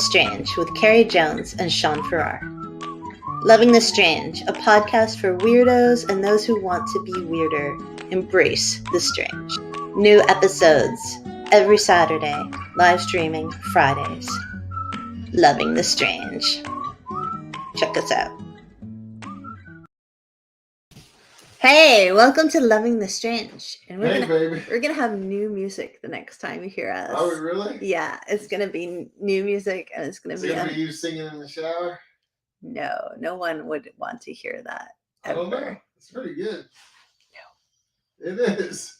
Strange with Carrie Jones and Sean Farrar. Loving the Strange, a podcast for weirdos and those who want to be weirder. Embrace the strange. New episodes every Saturday, live streaming Fridays. Loving the Strange. Check us out. Hey, welcome to Loving the Strange. And we're gonna have new music the next time you hear us. Are we really? Yeah, it's gonna be new music, and it's gonna be you singing in the shower? No one would want to hear that. Ever. I don't know. It's pretty good. No, it is.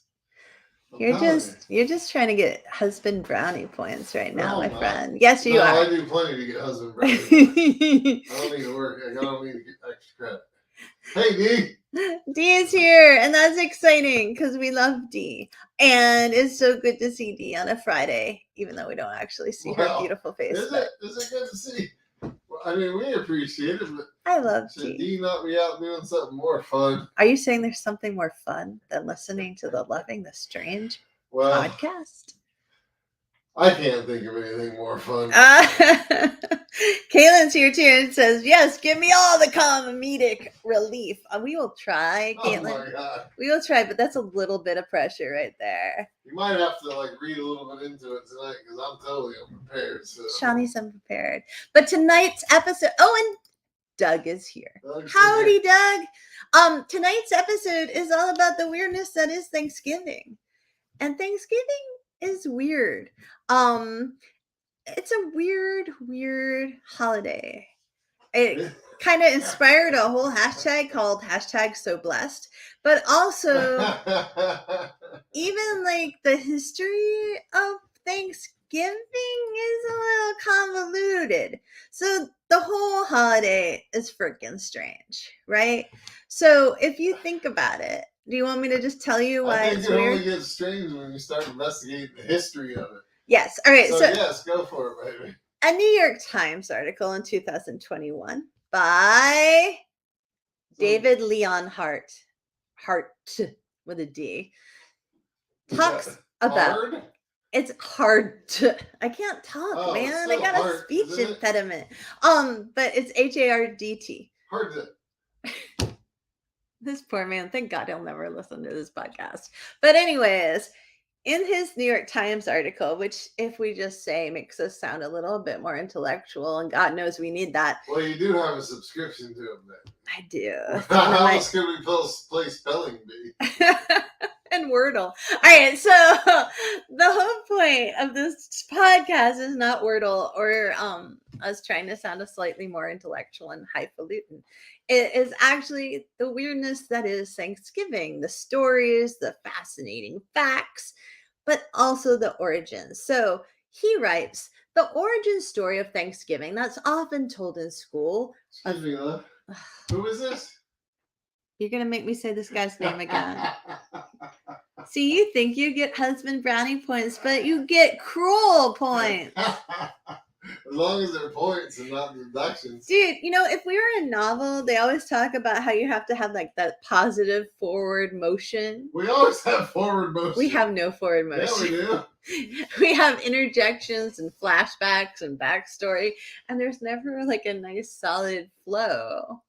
You're just trying to get husband brownie points right now, my friend. Yes, you are. I do plenty to get husband brownie points. I don't need to work. I don't need to get extra credit. Hey, D. D is here, and that's exciting because we love D. And it's so good to see D on a Friday, even though we don't actually see her beautiful face. Is it good to see? I mean, we appreciate it, but I love D. Should D not be out doing something more fun? Are you saying there's something more fun than listening to the Loving the Strange podcast? I can't think of anything more fun. Kaylin's here too and says, yes, give me all the comedic relief. We will try, Kaylin. Oh my God. We will try, but that's a little bit of pressure right there. You might have to read a little bit into it tonight because I'm totally unprepared. So. Shawnee's unprepared. But tonight's episode, and Doug is here. Howdy, Doug. Tonight's episode is all about the weirdness that is Thanksgiving. And Thanksgiving is weird. It's a weird holiday. It kind of inspired a whole hashtag called #SoBlessed, but also even the history of Thanksgiving is a little convoluted. So the whole holiday is freaking strange, right? So if you think about it, do you want me to just tell you why it's weird? It only gets strange when you start investigating the history of it. Yes. All right. So yes, go for it, baby. A New York Times article in 2021 by David Leon Hart with a D, talks about it's hard to, I can't talk, man. I got a speech impediment. But it's HARDT. Hard to. This poor man, thank God he'll never listen to this podcast. But anyways, in his New York Times article, which if we just say makes us sound a little bit more intellectual, and God knows we need that. Well, you do have a subscription to him then. I do. How else could we play spelling bee? And Wordle. All right, so the whole point of this podcast is not Wordle or us trying to sound a slightly more intellectual and highfalutin. It is actually the weirdness that is Thanksgiving, the stories, the fascinating facts, but also the origins. So he writes, the origin story of Thanksgiving that's often told in school. Excuse me, love. Who is this? You're going to make me say this guy's name again. See, you think you get husband brownie points, but you get cruel points. As long as they're points and not deductions. Dude, if we were a novel, they always talk about how you have to have that positive forward motion. We always have forward motion. We have no forward motion. Yeah, we do. We have interjections and flashbacks and backstory, and there's never a nice solid flow.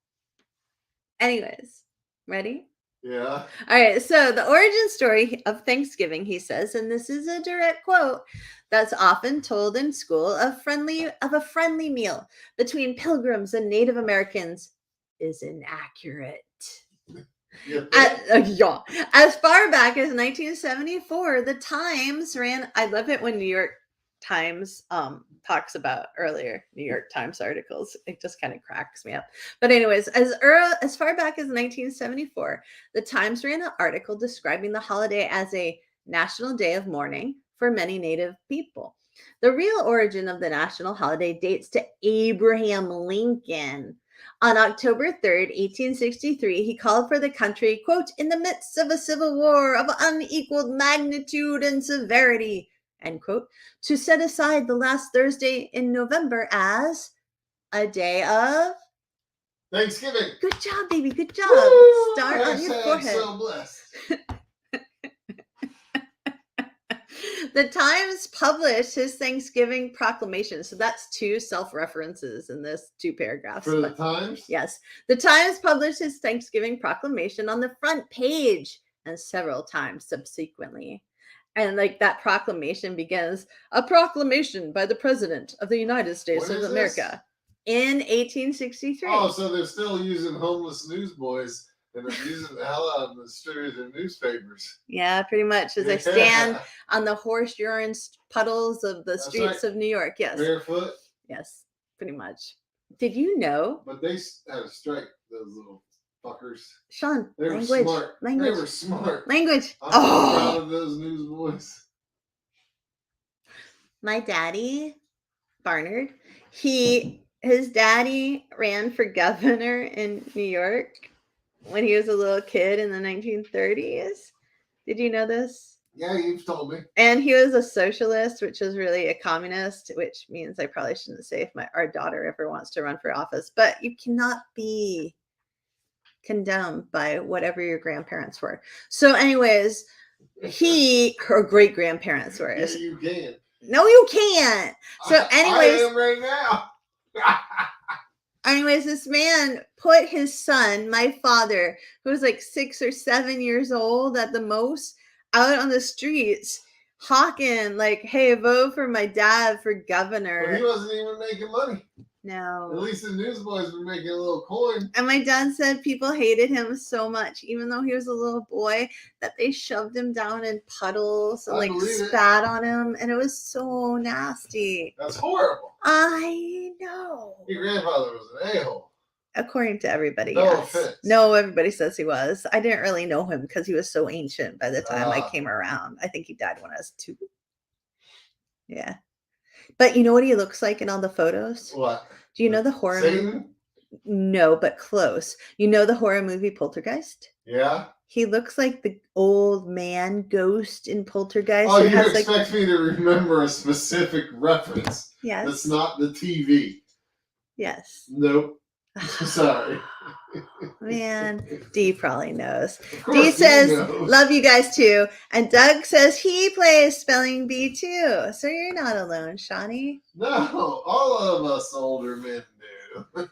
Anyways, ready? Yeah. All right. So the origin story of Thanksgiving, he says, and this is a direct quote, that's often told in school of a friendly meal between pilgrims and Native Americans is inaccurate. As far back as 1974, the Times ran. I love it when New York Times talks about earlier New York Times articles. It just kind of cracks me up. But anyways, as far back as 1974, the Times ran an article describing the holiday as a national day of mourning for many Native people. The real origin of the national holiday dates to Abraham Lincoln. On October 3rd, 1863, he called for the country, quote, in the midst of a civil war of unequaled magnitude and severity, end quote, to set aside the last Thursday in November as a day of Thanksgiving. Good job, baby. Good job. Woo! Star on your forehead. So blessed. The Times published his Thanksgiving proclamation. So that's 2 self-references in this 2 paragraphs. For the Times? Yes. The Times published his Thanksgiving proclamation on the front page and several times subsequently. And like that proclamation begins, a proclamation by the President of the United States When of is America in 1863. Oh, so they're still using homeless newsboys and they're using the hell out of them to distribute their newspapers. Yeah, pretty much. As I stand on the horse urine puddles of the streets of New York. Yes. Barefoot? Yes, pretty much. Did you know? But they had a strike, those little fuckers. Sean, they were language. Smart. Language. They were smart. Language. I'm so proud of those newsboys. My daddy, Barnard, his daddy ran for governor in New York when he was a little kid in the 1930s. Did you know this? Yeah, you've told me. And he was a socialist, which is really a communist, which means I probably shouldn't say if our daughter ever wants to run for office. But you cannot be condemned by whatever your grandparents were. So anyways, her great grandparents were. Yeah, you can. No, you can't. So anyways, I am right now. anyways, this man put his son, my father, who was like 6 or 7 years old at the most, out on the streets hawking like, hey, vote for my dad for governor. But he wasn't even making money. No. At least the newsboys were making a little coin. And my dad said people hated him so much, even though he was a little boy, that they shoved him down in puddles and like spat on him. And it was so nasty. That's horrible. I know. Your grandfather was an a-hole. According to everybody, no yes. Offense. No, everybody says he was. I didn't really know him because he was so ancient by the time I came around. I think he died when I was 2. Yeah. But you know what he looks like in all the photos? What? Do you know the horror movie? No, but close. You know the horror movie Poltergeist? Yeah. He looks like the old man ghost in Poltergeist. Oh, you expect me to remember a specific reference? Yes. That's not the TV. Yes. Nope. Sorry. Man, Dee probably knows. Dee says, love you guys too. And Doug says he plays spelling bee too. So you're not alone, Shawnee. No, all of us older men do.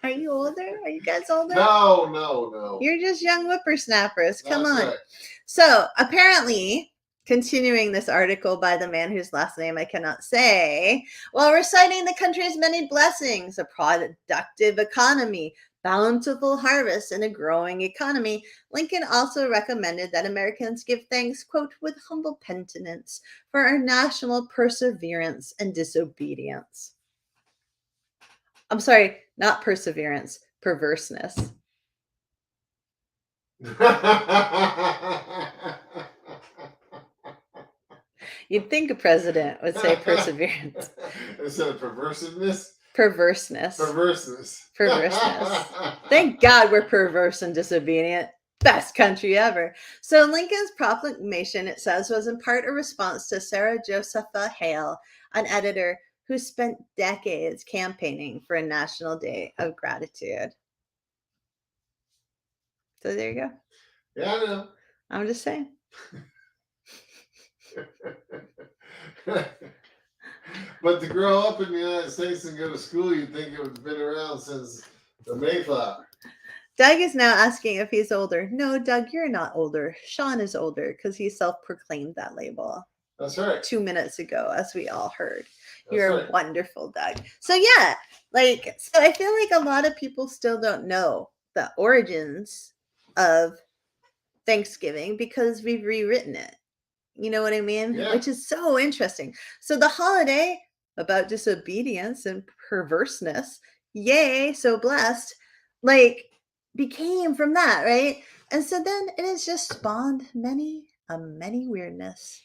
Are you older? Are you guys older? No. You're just young whippersnappers. Come That's on. right. So apparently, continuing this article by the man whose last name I cannot say, while reciting the country's many blessings, a productive economy, bountiful harvest, and a growing economy, Lincoln also recommended that Americans give thanks, quote, with humble penitence for our national perseverance and disobedience. I'm sorry, not perseverance, perverseness. You'd think a president would say perseverance. Instead of perversiveness? Perverseness. Perverseness. Thank God we're perverse and disobedient. Best country ever. So Lincoln's proclamation, it says, was in part a response to Sarah Josepha Hale, an editor who spent decades campaigning for a National Day of Gratitude. So there you go. Yeah, I know. I'm just saying. But to grow up in the United States and go to school, you'd think it would have been around since the Mayflower. Doug is now asking if he's older. No, Doug, you're not older. Sean is older because he self-proclaimed that label. That's right. 2 minutes ago, as we all heard. That's You're right. Wonderful, Doug. So yeah, so I feel like a lot of people still don't know the origins of Thanksgiving because we've rewritten it. You know what I mean? Yeah. Which is so interesting. So the holiday about disobedience and perverseness, yay, so blessed, became from that, right? And so then it has just spawned many weirdness.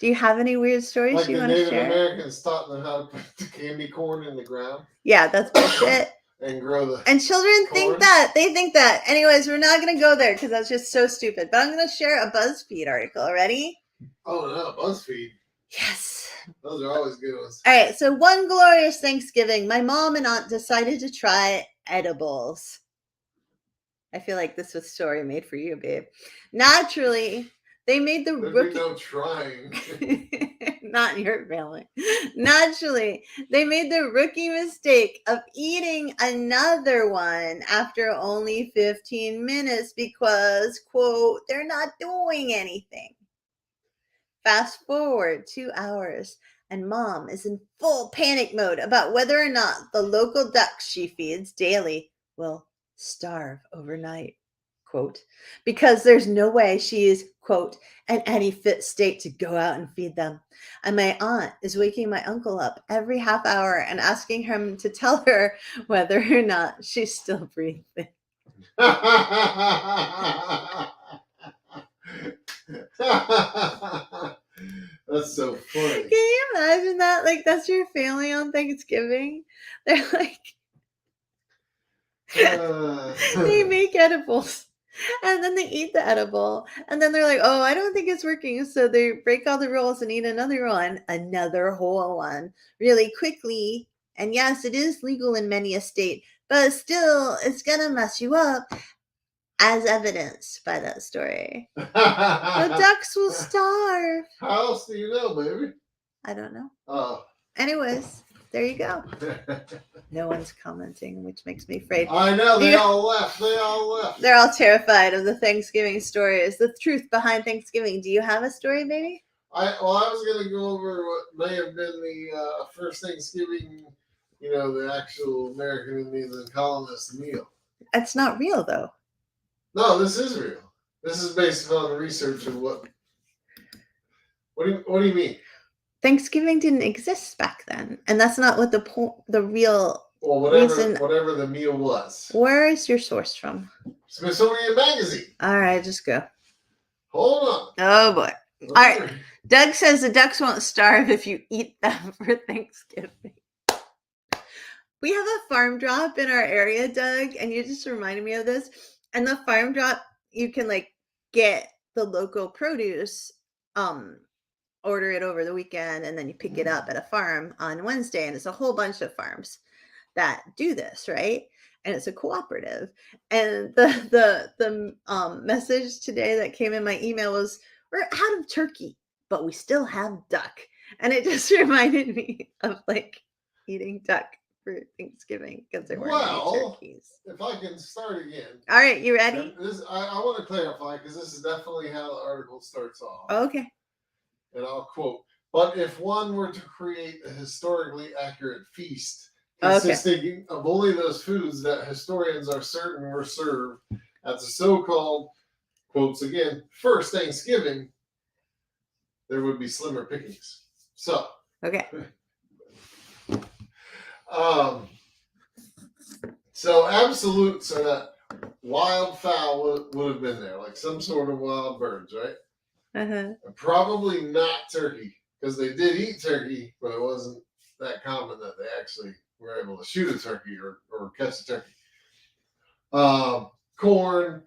Do you have any weird stories you want to share? Native Americans taught them how to put the candy corn in the ground. Yeah, that's bullshit. And grow the And children corn. think that. They think that. Anyways, we're not going to go there because that's just so stupid. But I'm going to share a BuzzFeed article. Ready? Oh, no, BuzzFeed. Yes. Those are always good ones. All right. So one glorious Thanksgiving, my mom and aunt decided to try edibles. I feel like this was a story made for you, babe. Naturally, They made the There'd rookie. be no trying. Not in your family. Naturally, they made the rookie mistake of eating another one after only 15 minutes because, quote, they're not doing anything. Fast forward 2 hours, and mom is in full panic mode about whether or not the local ducks she feeds daily will starve overnight, quote, because there's no way she is, quote, in any fit state to go out and feed them. And my aunt is waking my uncle up every half hour and asking him to tell her whether or not she's still breathing. That's so funny. Can you imagine that? Like, that's your family on Thanksgiving. They're like, they make edibles and then they eat the edible and then they're like, oh, I don't think it's working. So they break all the rules and eat another one, another whole one really quickly. And yes, it is legal in many a state, but still, it's going to mess you up, as evidenced by that story. The ducks will starve. How else do you know, baby? I don't know. Oh. Anyways, there you go. No one's commenting, which makes me afraid. I know, they all left. They're all terrified of the Thanksgiving stories, the truth behind Thanksgiving. Do you have a story, baby? I was going to go over what may have been the first Thanksgiving, the actual American Indians and colonists meal. It's not real, though. No, this is real. This is based on research of what do you mean? Thanksgiving didn't exist back then, and that's not what the real reason. Whatever the meal was. Where is your source from? Smithsonian Magazine. All right, just go. Hold on. Oh boy. All right. Doug says the ducks won't starve if you eat them for Thanksgiving. We have a farm drop in our area, Doug, and you just reminded me of this. And the farm drop, you can get the local produce, order it over the weekend, and then you pick it up at a farm on Wednesday. And it's a whole bunch of farms that do this, right? And it's a cooperative. And the message today that came in my email was, we're out of turkey, but we still have duck. And it just reminded me of eating duck for Thanksgiving because there weren't any turkeys. If I can start again. All right, you ready? I want to clarify because this is definitely how the article starts off. Okay. And I'll quote, but if one were to create a historically accurate feast consisting of only those foods that historians are certain were served at the so-called, quotes again, first Thanksgiving, there would be slimmer pickings. So. Okay. So that wild fowl would have been there, like some sort of wild birds, right? Uh-huh. Probably not turkey, because they did eat turkey, but it wasn't that common that they actually were able to shoot a turkey or catch a turkey. Corn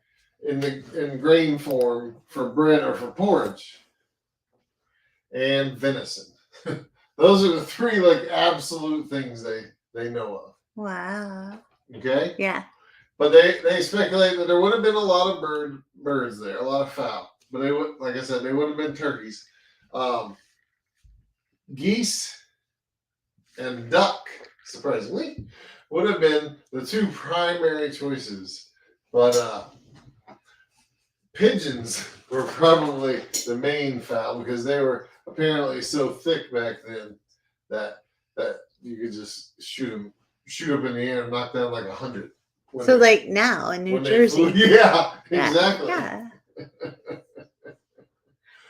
in grain form for bread or for porridge, and venison. Those are the three absolute things they know of. Wow. Okay? Yeah. But they speculate that there would have been a lot of birds there, a lot of fowl. But they would, like I said, they would have been turkeys. Geese and duck, surprisingly, would have been the two primary choices. But pigeons were probably the main fowl because they were apparently so thick back then that you could just shoot up in the air and knock down 100. So now in New Jersey. Yeah, exactly. Yeah.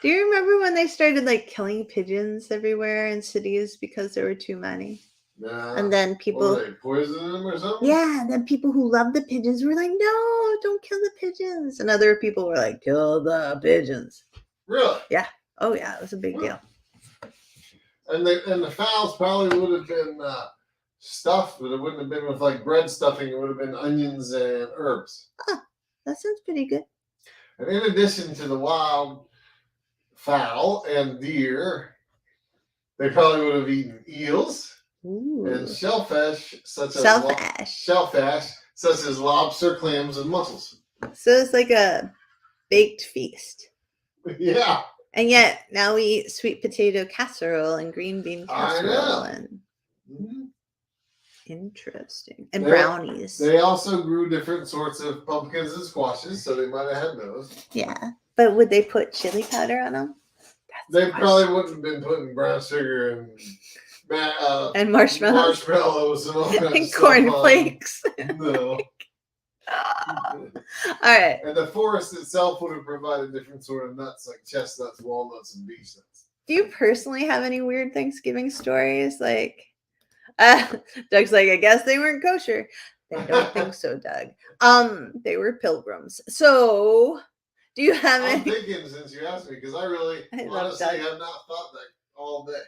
Do you remember when they started like killing pigeons everywhere in cities because there were too many? Nah. And then people they poisoned them or something? Yeah, then people who loved the pigeons were like, no, don't kill the pigeons. And other people were like, kill the pigeons. Really? Yeah. Oh yeah, it was a big deal. And the fowls probably would have been stuffed, but it wouldn't have been with like bread stuffing. It would have been onions and herbs. Ah, that sounds pretty good. And in addition to the wild fowl and deer, they probably would have eaten eels. Ooh. And shellfish such as lobster, clams, and mussels. So it's like a baked feast. Yeah. And yet now we eat sweet potato casserole and green bean I know. casserole and Mhm. interesting. And They- brownies. They also grew different sorts of pumpkins and squashes, so they might have had those. Yeah. But would they put chili powder on them? They probably wouldn't have been putting brown sugar and marshmallows. marshmallows and all kinds and of stuff on them. cornflakes. No. All right. And the forest itself would have provided different sort of nuts like chestnuts, walnuts, and beech nuts. Do you personally have any weird Thanksgiving stories? Like, Doug's like, I guess they weren't kosher. I don't think so, Doug. They were pilgrims. So, do you have I'm any? thinking since you asked me because I really honestly have not thought that all day.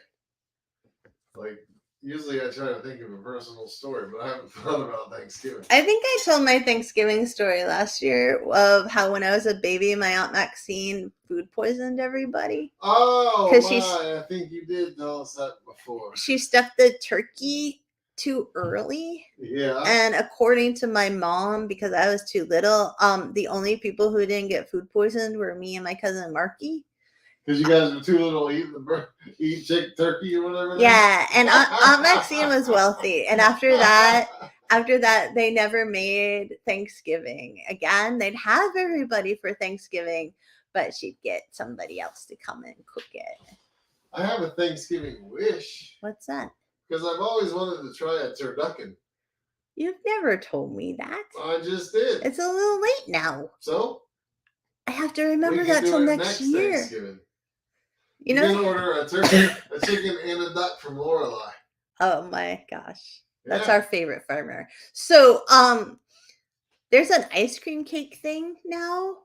Like usually I try to think of a personal story, but I haven't thought about Thanksgiving. I think I told my Thanksgiving story last year of how when I was a baby, my Aunt Maxine food poisoned everybody. Oh, I think you did tell us that before. She stuffed the turkey too early. Yeah. And according to my mom, because I was too little, the only people who didn't get food poisoned were me and my cousin Marky. Because you guys were too little to eat chick turkey or whatever. Yeah, and Aunt Maxine was wealthy, and after that, they never made Thanksgiving again. They'd have everybody for Thanksgiving, but she'd get somebody else to come and cook it. I have a Thanksgiving wish. What's that? Because I've always wanted to try a turducken. You've never told me that. I just did. It's a little late now. So? I have to remember that till next year. Thanksgiving. You can order a turkey, a chicken, and a duck from Lorelei. Oh my gosh. That's our favorite farmer. So, there's an ice cream cake thing now.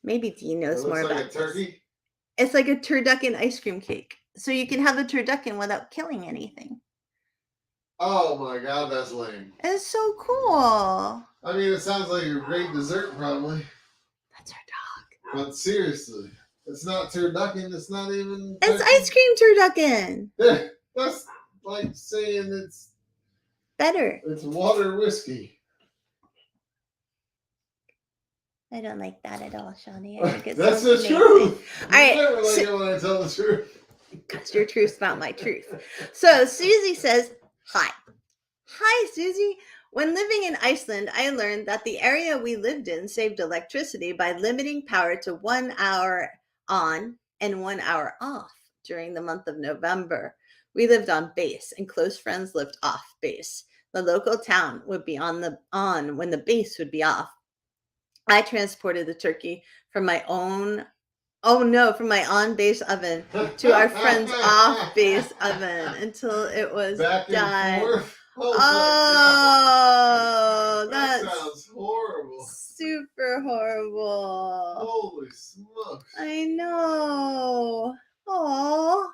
Maybe Dean knows more about a turkey? This. It's like a turducken ice cream cake. So you can have a turducken without killing anything. Oh my god, that's lame. It's so cool. I mean, it sounds like a great dessert, probably. That's our dog. But seriously, it's not turducken. It's not even. It's ice cream turducken. That's like saying it's better. It's water whiskey. I don't like that at all, Shawnee. I think it's that's the truth. All right. I never like it when I tell the truth. Because your truth's not my truth. So Susie says, hi. Hi, Susie. When living in Iceland, I learned that the area we lived in saved electricity by limiting power to 1 hour on and 1 hour off during the month of November. We lived on base, and close friends lived off base. The local town would be on when the base would be off. I transported the turkey from my on base oven to our friend's off base oven until it was done. Oh, that sounds horrible. Super horrible. Holy smokes. I know. Oh.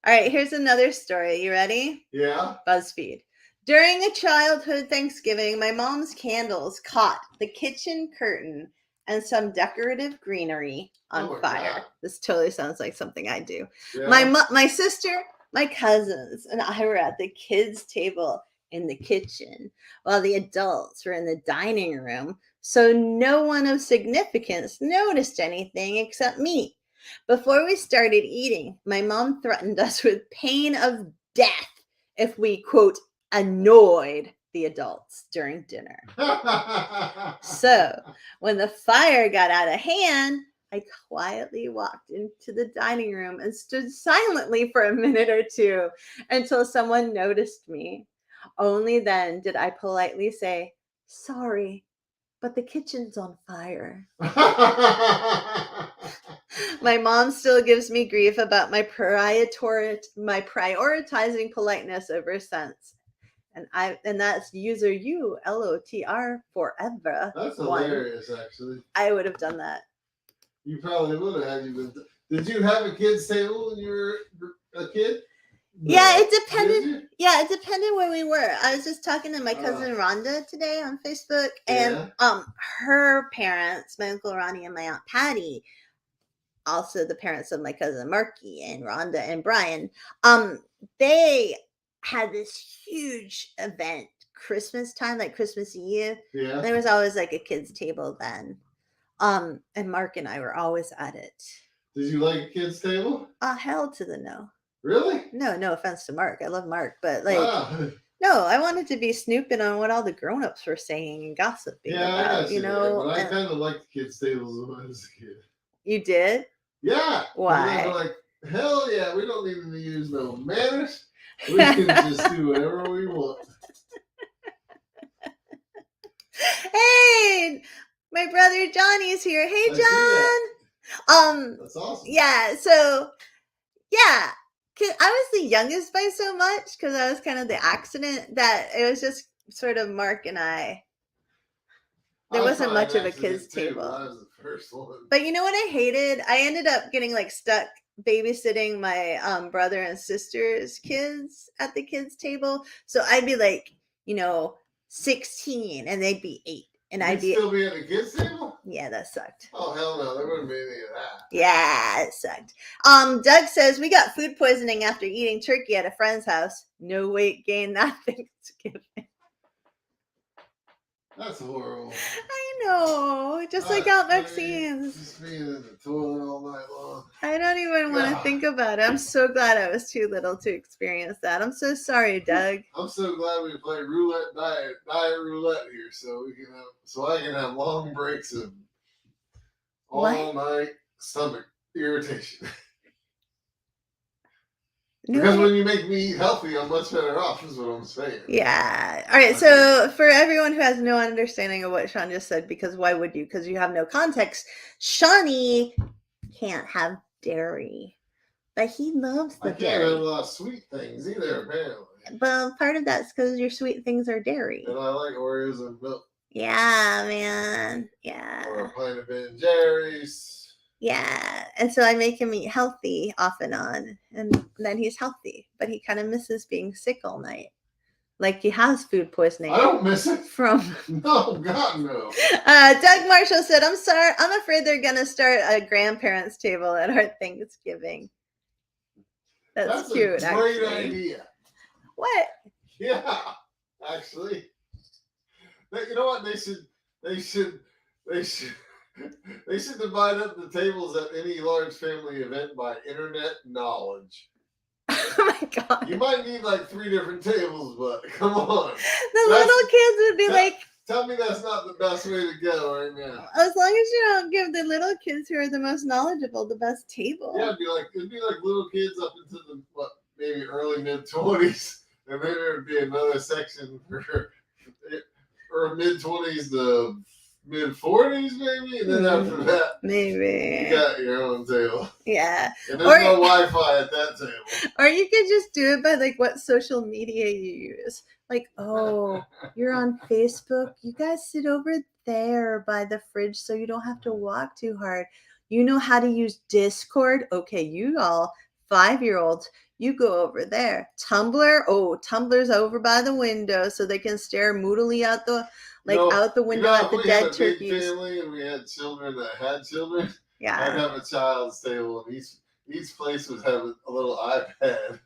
All right, here's another story. You ready? Yeah. BuzzFeed. During a childhood Thanksgiving, my mom's candles caught the kitchen curtain and some decorative greenery on fire. God. This totally sounds like something I do. Yeah. My sister, my cousins, and I were at the kids' table in the kitchen while the adults were in the dining room, so no one of significance noticed anything except me. Before we started eating, my mom threatened us with pain of death if we, quote, annoyed the adults during dinner. So when the fire got out of hand, I quietly walked into the dining room and stood silently for a minute or two until someone noticed me. Only then did I politely say, sorry, but the kitchen's on fire. My mom still gives me grief about my prioritizing politeness over sense. And that's user you, LOTR forever. That's hilarious, actually. I would have done that. You probably would have had you been. Did you have a kids' table when you were a kid? No. Yeah, it depended. Yeah, it depended where we were. I was just talking to my cousin Rhonda today on Facebook, and her parents, my Uncle Ronnie and my Aunt Patty, also the parents of my cousin Marky and Rhonda and Brian, they had this huge event Christmas time, like Christmas Eve. Yeah. There was always like a kids' table then. And Mark and I were always at it. Did you like a kid's table? Hell to the no. Really? No offense to Mark. I love Mark, but like, Wow. no, I wanted to be snooping on what all the grown-ups were saying and gossiping Yeah, I about, got you there, but I kind of liked the kids' tables when I was a kid. You did? Yeah. Why? They were like, hell yeah, we don't need to use no manners. We can just do whatever we want. Hey, my brother Johnny's here. Hey, John. That's awesome. Yeah. So, yeah, I was the youngest by so much because I was kind of the accident that it was just sort of Mark and I. There wasn't much of a kids' table. I was the first one. But you know what I hated? I ended up getting like stuck babysitting my brother and sister's kids at the kids' table. So I'd be like, 16 and they'd be 8. And I'd still be at the kids' table? Yeah, that sucked. Oh, hell no. There wouldn't be any of that. Yeah, it sucked. Doug says, we got food poisoning after eating turkey at a friend's house. No weight gain that Thanksgiving. That's horrible. I know. Just like out Maxine's. Just being in the toilet all night long. I don't even want to think about it. I'm so glad I was too little to experience that. I'm so sorry, Doug. I'm so glad we play roulette diet roulette here, so I can have long breaks of all night stomach irritation. Because when you make me eat healthy, I'm much better off, is what I'm saying. Yeah. All right. So for everyone who has no understanding of what Sean just said, because why would you? Because you have no context, Shawnee can't have dairy. But he loves the dairy. I can't have a lot of sweet things either, apparently. Well, part of that's because your sweet things are dairy. And I like Oreos and milk. Yeah, man. Yeah. Or a pint of Ben Jerry's. Yeah, and so I make him eat healthy off and on, and then he's healthy, but he kind of misses being sick all night. Like he has food poisoning. I don't miss it. No, God, no. Doug Marshall said, I'm sorry, I'm afraid they're going to start a grandparents' table at our Thanksgiving. That's cute, a great idea. What? Yeah, actually. You know what? They should divide up the tables at any large family event by internet knowledge. Oh my God. You might need like 3 different tables, but come on. Little kids would be like... Tell me that's not the best way to go right now. As long as you don't give the little kids who are the most knowledgeable the best table. Yeah, it'd be like little kids up into the, maybe early mid-20s. And then there'd be another section for mid-20s to mid-40s, maybe, and then after that, maybe you got your own table. Yeah, and there's no Wi-Fi at that table. Or you could just do it by like what social media you use. Like, oh, you're on Facebook. You guys sit over there by the fridge, so you don't have to walk too hard. You know how to use Discord? Okay, you all 5-year-olds. You go over there. Tumblr. Oh, Tumblr's over by the window, so they can stare moodily out the out the window at the dead turkeys. We had a big family and we had children that had children. Yeah, I'd have a child's table, and each place would have a little iPad.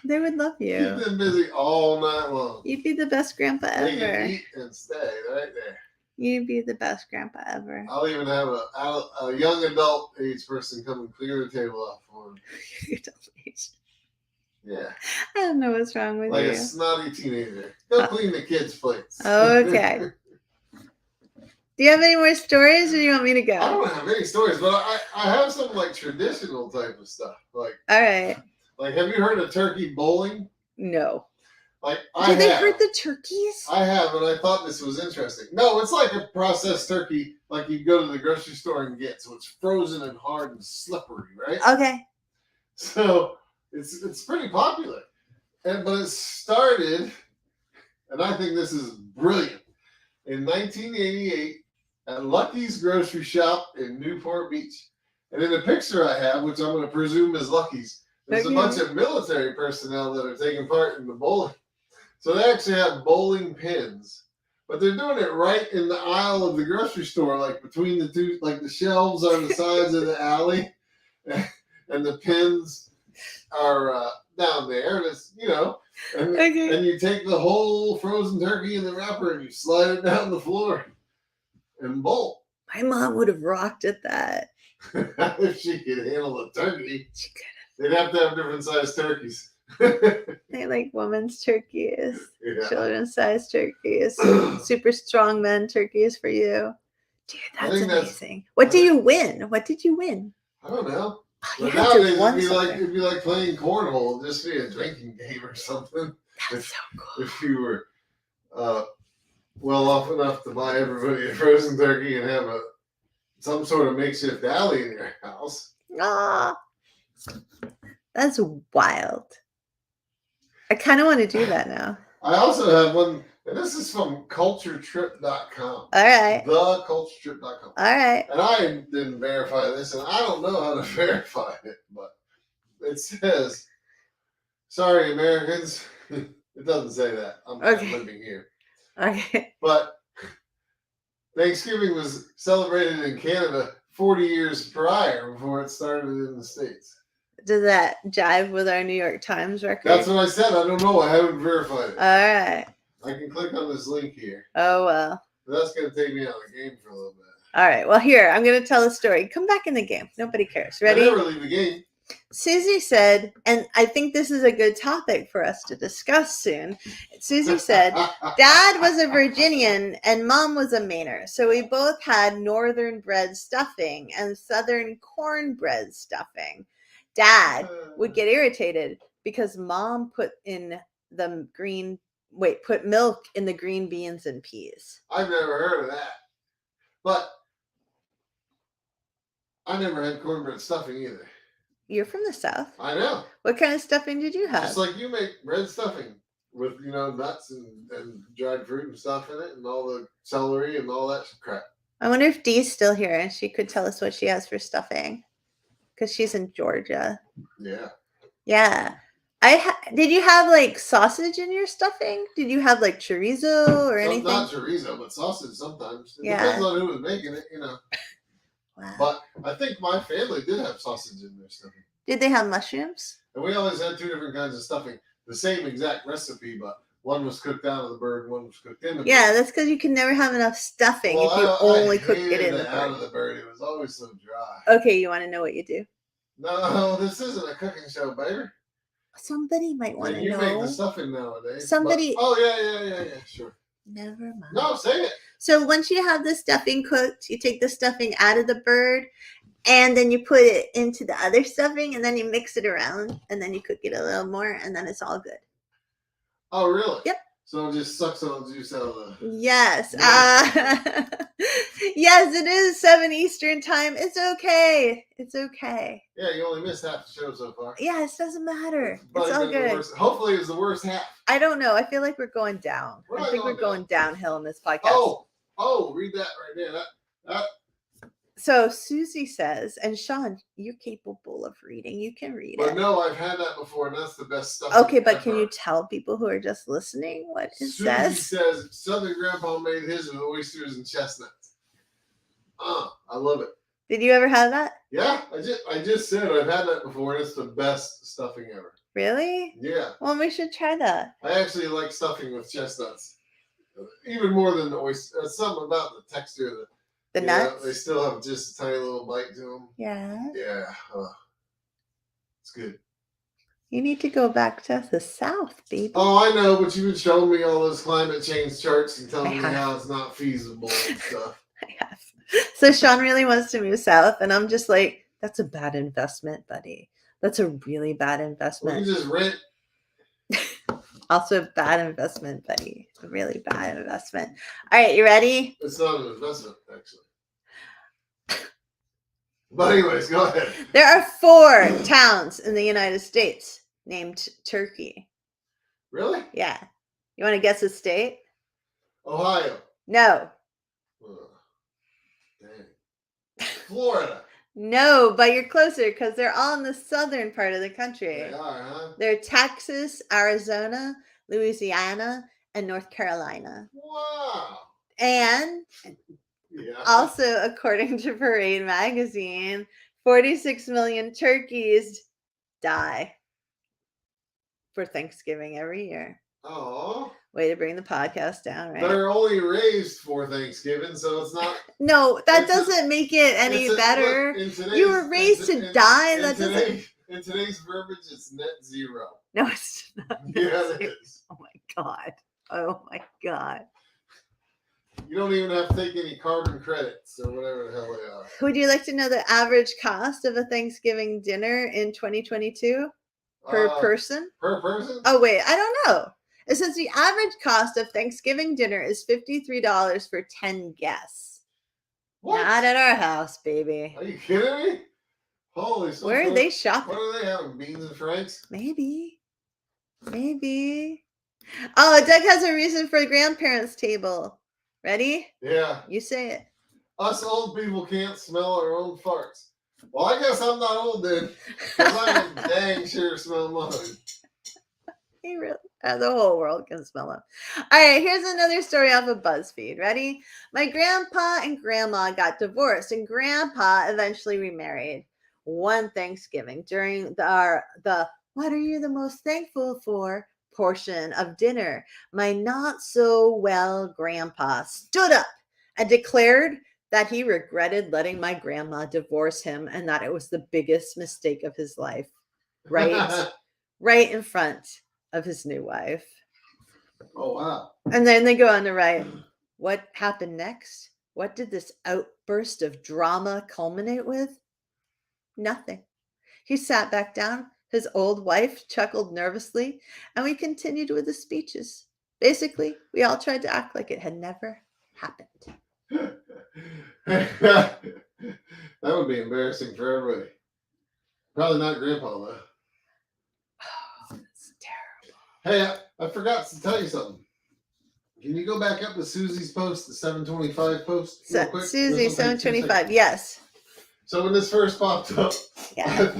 They would love you. Keep them busy all night long. You'd be the best grandpa ever. They can eat and stay right there. You'd be the best grandpa ever. I'll even have a young adult age person come and clear the table off for him. Adult age. Yeah. I don't know what's wrong with you. Like a snotty teenager. Go clean the kids' plates. Okay. Do you have any more stories, or do you want me to go? I don't have any stories, but I have some like traditional type of stuff. Like, all right. Like, have you heard of turkey bowling? No. Like, Did they hurt the turkeys? I have, and I thought this was interesting. No, it's like a processed turkey, like you go to the grocery store and get. So it's frozen and hard and slippery, right? Okay. So it's pretty popular, but it started, and I think this is brilliant, in 1988 at Lucky's grocery shop in Newport Beach. And in the picture I have, which I'm going to presume is Lucky's, there's a bunch of military personnel that are taking part in the bowling. So they actually have bowling pins, but they're doing it right in the aisle of the grocery store, like between the two, like the shelves on the sides of the alley, and the pins are down there. And it's, and you take the whole frozen turkey in the wrapper and you slide it down the floor and bowl. My mom would have rocked at that. If she could handle a turkey, She could. they'd have to have different sized turkeys. They like women's turkeys, Yeah. children's sized turkeys, super strong men turkeys for you. Dude, I that's think that's- amazing. What do you win? What did you win? I don't know. Oh, you But had to nowadays have won it'd be like playing cornhole, it'd just be a drinking game or something. That's so cool. If you were well off enough to buy everybody a frozen turkey and have some sort of makeshift alley in your house. Ah, that's wild. I kind of want to do that now. I also have one, and this is from culturetrip.com. All right. Theculturetrip.com. All right. And I didn't verify this, and I don't know how to verify it, but it says, sorry, Americans. It doesn't say that. I'm living here. Okay. But Thanksgiving was celebrated in Canada 40 years prior before it started in the States. Does that jive with our New York Times record? That's what I said. I don't know. I haven't verified it. All right. I can click on this link here. Oh, well. That's going to take me out of the game for a little bit. All right. Well, here, I'm going to tell a story. Come back in the game. Nobody cares. Ready? I never leave the game. Susie said, and I think this is a good topic for us to discuss soon. Susie said, Dad was a Virginian and Mom was a Mainer. So we both had northern bread stuffing and southern cornbread stuffing. Dad would get irritated because Mom put milk in the green beans and peas. I've never heard of that. But I never had cornbread stuffing either. You're from the South. I know. What kind of stuffing did you have? Just like you make bread stuffing with, nuts and dried fruit and stuff in it and all the celery and all that crap. I wonder if Dee's still here and she could tell us what she has for stuffing. Because she's in Georgia. Yeah. Yeah. Did you have like sausage in your stuffing? Did you have like chorizo or anything? Not chorizo, but sausage sometimes. It Yeah. depends on who was making it, Wow. But I think my family did have sausage in their stuffing. Did they have mushrooms? And we always had two different kinds of stuffing. The same exact recipe, but one was cooked out of the bird and one was cooked in the bird. Yeah, that's because you can never have enough stuffing if you only cook it in the bird. Out of the bird. It was always so dry. Okay, you want to know what you do? No, this isn't a cooking show, baby. Somebody might want to know. You make the stuffing nowadays. Somebody. Yeah, sure. Never mind. No, say it. So once you have the stuffing cooked, you take the stuffing out of the bird, and then you put it into the other stuffing, and then you mix it around, and then you cook it a little more, and then it's all good. Oh, really? Yep. So it just sucks all the juice out of the... Yes. Yes, it is 7 Eastern time. It's okay. It's okay. Yeah, you only missed half the show so far. Yeah, it doesn't matter. It's all good. Hopefully it was the worst half. I don't know. I feel like we're going down. I think we're going downhill in this podcast. Oh, read that right there. That. So Susie says, and Sean, you're capable of reading. You can read it. No, I've had that before, and that's the best stuff. Okay, but can you tell people who are just listening what it says? Susie says, Southern Grandpa made his with oysters and chestnuts. I love it. Did you ever have that? Yeah, I just said I've had that before, and it's the best stuffing ever. Really? Yeah. Well, we should try that. I actually like stuffing with chestnuts, even more than the oyster. There's something about the texture of the nuts. They still have just a tiny little bite to them. Yeah. Yeah. It's good. You need to go back to the South, baby. Oh, I know, but you've been showing me all those climate change charts and telling me how it's not feasible and stuff. I have. So Sean really wants to move south, and I'm just like, that's a bad investment, buddy. That's a really bad investment. Well, you just rent. Also a bad investment, buddy. A really bad investment. All right, you ready? It's not an investment, actually. But anyways, go ahead. There are 4 towns in the United States named Turkey. Really? Yeah. You want to guess a state? Ohio. No. Dang. Florida. No, but you're closer because they're all in the southern part of the country. They are, huh? They're Texas, Arizona, Louisiana, and North Carolina. Wow. And also, according to Parade magazine, 46 million turkeys die for Thanksgiving every year. Oh. Way to bring the podcast down, right? They're only raised for Thanksgiving, so it's not. No, that doesn't make it any better. Look, you were raised to die. That doesn't. In today's verbiage, it's net zero. No, it's not. Yeah, it is. Oh my god. Oh my god. You don't even have to take any carbon credits or whatever the hell they are. Would you like to know the average cost of a Thanksgiving dinner in 2022 per person? Per person? Oh wait, I don't know. It says the average cost of Thanksgiving dinner is $53 for 10 guests. What? Not at our house, baby. Are you kidding me? Holy shit. Where are they shopping? What are they having? Beans and franks? Maybe. Oh, Doug has a reason for the grandparents' table. Ready? Yeah. You say it. Us old people can't smell our own farts. Well, I guess I'm not old then, because I can dang sure smell mine. He really, the whole world can smell them. All right, here's another story off of BuzzFeed. Ready? My grandpa and grandma got divorced, and grandpa eventually remarried. One Thanksgiving during the "What are you the most thankful for?" portion of dinner, my not so well grandpa stood up and declared that he regretted letting my grandma divorce him and that it was the biggest mistake of his life. Right in front of his new wife. Oh, wow. And then they go on to write, what happened next? What did this outburst of drama culminate with? Nothing. He sat back down. His old wife chuckled nervously, and we continued with the speeches. Basically, we all tried to act like it had never happened. That would be embarrassing for everybody. Probably not Grandpa, though. Oh, that's terrible. Hey, I forgot to tell you something. Can you go back up to Susie's post, the 725 post? Real quick? Susie, 725, yes. So when this first popped up, yeah.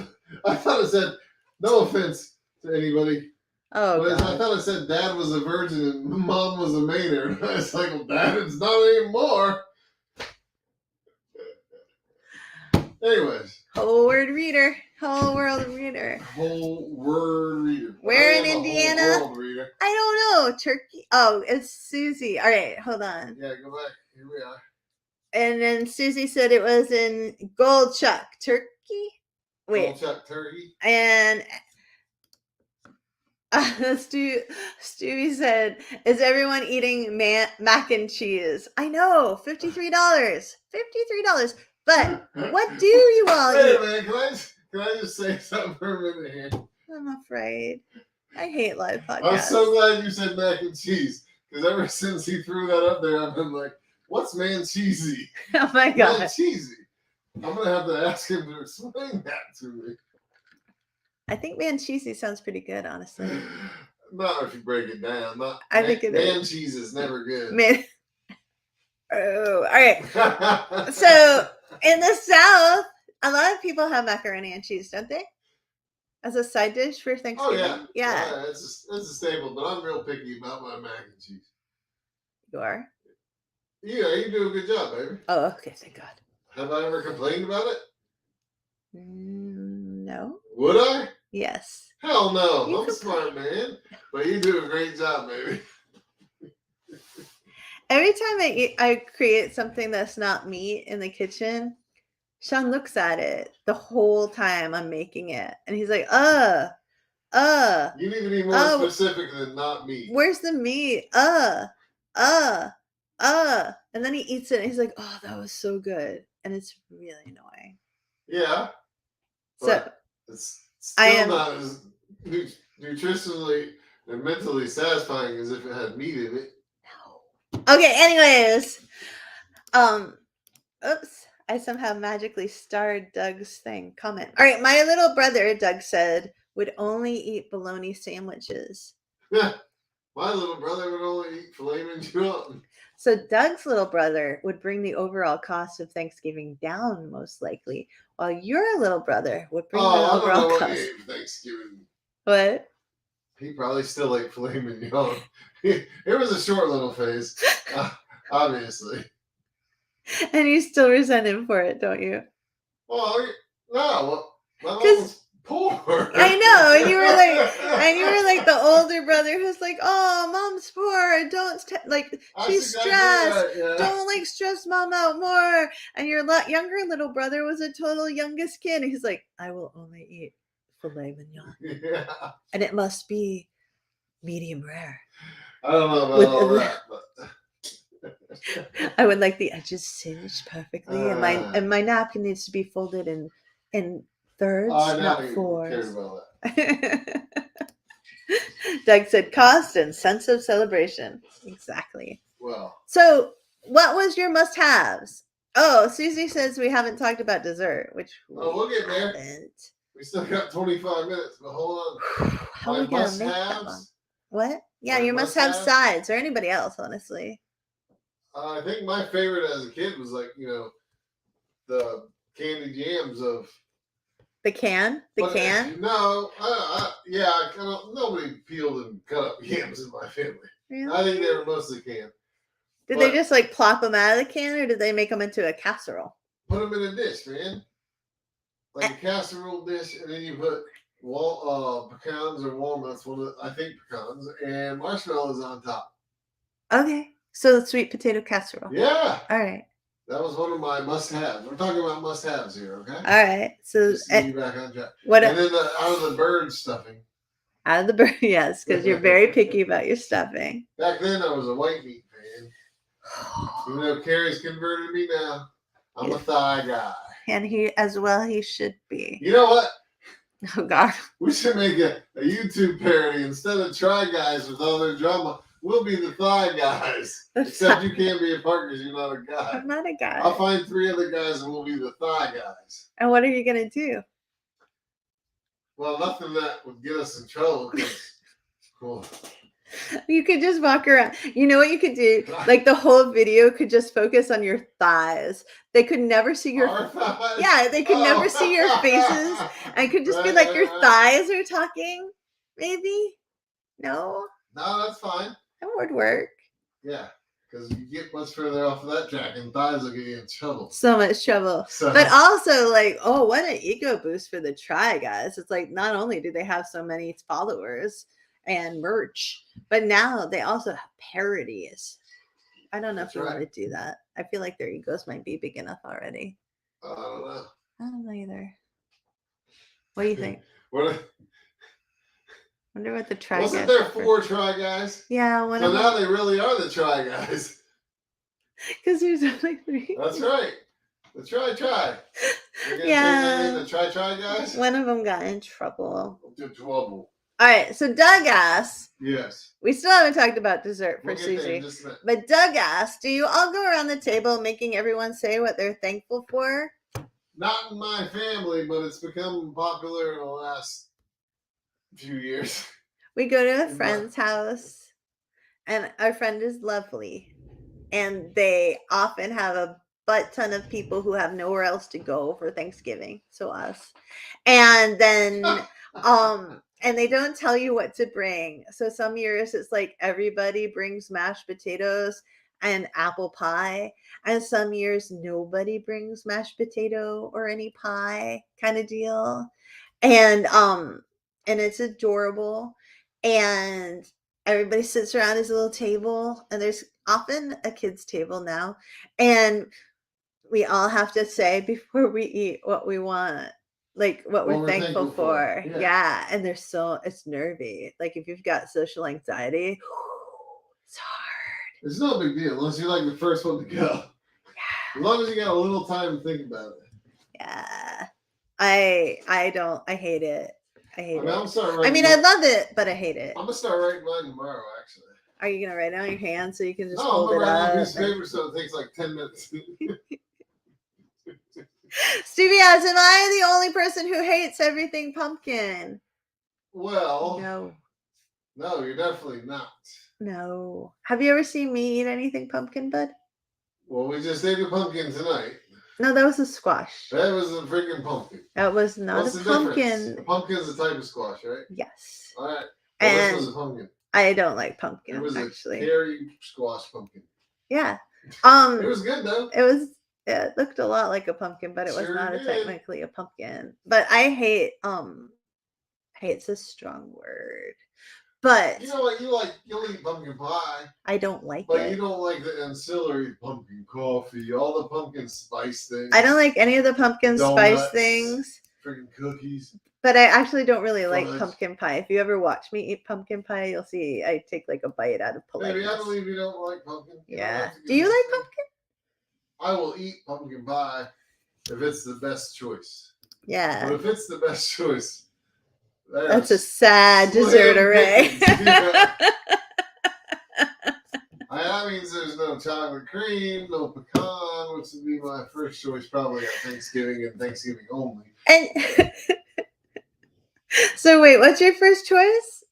I thought it said, no offense to anybody. Oh, but I thought it said Dad was a virgin and Mom was a Maynard. I was like, well, Dad, it's not anymore. Anyways. Whole word reader. Whole world reader. Whole word reader. Where in Indiana? Whole world reader. I don't know. Turkey. Oh, it's Susie. All right, hold on. Yeah, go back. Here we are. And then Susie said it was in Goldchuck, Turkey. Wait. Goldchuck, Turkey. And Stewie said, is everyone eating mac and cheese? I know, $53. $53. But what do you all eat? Wait a minute, can I just say something for a minute here? I'm afraid. I hate live podcasts. I'm so glad you said mac and cheese. Because ever since he threw that up there, I've been like, what's man cheesy? Oh my God. Man cheesy. I'm going to have to ask him to explain that to me. I think man cheesy sounds pretty good, honestly. Not if you break it down. I think it is. Man cheese is never good. Man. Oh, all right. So in the South, a lot of people have macaroni and cheese, don't they? As a side dish for Thanksgiving. Oh, yeah. It's a staple, but I'm real picky about my mac and cheese. You are? Yeah, you do a good job, baby. Oh, okay. Thank God. Have I ever complained about it? No. Would I? Yes. Hell no. I'm a smart man. But you do a great job, baby. Every time I create something that's not meat in the kitchen, Sean looks at it the whole time I'm making it. And he's like, You need to be more specific than not meat. Where's the meat? And then he eats it and he's like, oh, that was so good. And it's really annoying. Yeah. So it's still not as nutritionally and mentally satisfying as if it had meat in it. No. Okay, anyways. Oops. I somehow magically starred Doug's comment. All right, my little brother, Doug said, would only eat bologna sandwiches. Yeah. My little brother would only eat filet mignon. So Doug's little brother would bring the overall cost of Thanksgiving down, most likely, while your little brother would bring the overall cost. What he ate for Thanksgiving. What? He probably still ate filet mignon. It was a short little phase, obviously. And you still resent him for it, don't you? Well, no. My mom was poor. I know, and you were like the older brother who's like, "Oh, mom's poor. Don't she's That's exactly stressed. right, yeah. Don't like stress mom out more." And your younger little brother was a total youngest kid. And he's like, "I will only eat filet mignon, Yeah. and it must be medium rare. I don't know about With all that, but I would like the edges singed perfectly, and my napkin needs to be folded in thirds, I not never cared fours." about that. Doug said cost and sense of celebration. Exactly. Well, So, what was your must haves? Oh, Susie says we haven't talked about dessert, which we'll get there. haven't. We still got 25 minutes, but hold on. How are we going to make that long? Must-haves. What? Yeah, My your must have must-haves? sides, or anybody else, honestly. I think my favorite as a kid was like, the candy jams of. The can? Can? No, I kind of nobody peeled and cut up yams in my family. Really? I think they were mostly canned. Did they just like plop them out of the can, or did they make them into a casserole? Put them in a dish, man. Like a casserole dish, and then you put pecans or walnuts, I think pecans, and marshmallows on top. Okay. So sweet potato casserole. Yeah. All right. That was one of my must-haves. We're talking about must-haves here, okay? All right. So just to get you back on track. What? And then out of the bird stuffing. Out of the bird, yes, because you're very picky about your stuffing. Back then, I was a white meat fan. Even though Carrie's converted me now, I'm a thigh guy. And he should be. You know what? Oh, God. We should make a YouTube parody. Instead of Try Guys with all their drama, we'll be the Thigh Guys. Except you can't be a partner because you're not a guy. I'm not a guy. I'll find 3 other guys and we'll be the Thigh Guys. And what are you going to do? Well, nothing that would get us in trouble. Cool. You could just walk around. You know what you could do? Like the whole video could just focus on your thighs. They could never see your thighs? Yeah, they could never see your faces. And it could just be like your thighs are talking. Maybe? No? No, that's fine. That would work. Yeah. Because you get much further off of that track and thighs will get you in trouble. So much trouble. But also, like, oh, what an ego boost for the Try Guys. It's like not only do they have so many followers and merch, but now they also have parodies. I don't know if you want to do that. I feel like their egos might be big enough already. I don't know. I don't know either. What do you think? Wonder what the Try Guys. Wasn't there 4 Try Guys? Yeah. So now they really are the Try Guys. Because there's only 3. That's right. The Try. Yeah. The Try Guys. One of them got in trouble. Trouble. All right. So Doug asked. Yes. We still haven't talked about dessert for Susie. But Doug asked, do you all go around the table making everyone say what they're thankful for? Not in my family, but it's become popular in the last few years. We go to a friend's house, and our friend is lovely, and they often have a butt ton of people who have nowhere else to go for Thanksgiving, so us. And then and they don't tell you what to bring. So some years it's like everybody brings mashed potatoes and apple pie, and some years nobody brings mashed potato or any pie kind of deal. And it's adorable, and everybody sits around his little table, and there's often a kid's table now, and we all have to say before we eat what we want, like what we're thankful for. Yeah. And it's nervy. Like if you've got social anxiety, it's hard. It's no big deal unless you're like the first one to go. Yeah. As long as you got a little time to think about it. Yeah. I hate it. I love it, but I hate it. I'm gonna start writing mine tomorrow, actually. Are you gonna write it on your hand so you can just hold it up? No, I'm gonna write on a piece of paper so it takes like 10 minutes. Stevie asks, am I the only person who hates everything pumpkin? Well, no, you're definitely not. No. Have you ever seen me eat anything pumpkin, bud? Well, we just ate a pumpkin tonight. No, that was a squash. That was a freaking pumpkin. That was not a pumpkin. A pumpkin's a type of squash, right? Yes. All right. Well, and this was a pumpkin. I don't like pumpkin. It was actually a cherry squash pumpkin. Yeah. It was good though. It looked a lot like a pumpkin, but it was not technically a pumpkin. But I hate Hate's a strong word. But You know what? You'll eat pumpkin pie. I don't like But it. you don't like the ancillary pumpkin coffee, all the pumpkin spice things. I don't like any of the pumpkin donuts, spice things. Freaking cookies. But I actually don't really Fudge. like pumpkin pie. If you ever watch me eat pumpkin pie, you'll see I take like a bite out of politeness. Maybe I believe you don't like pumpkin. Yeah. Do you like pumpkin? I will eat pumpkin pie if it's the best choice. Yeah. But if it's the best choice, that's a sad dessert array. That means there's no chocolate cream, no pecan, which would be my first choice probably at Thanksgiving and Thanksgiving only. And so wait, what's your first choice?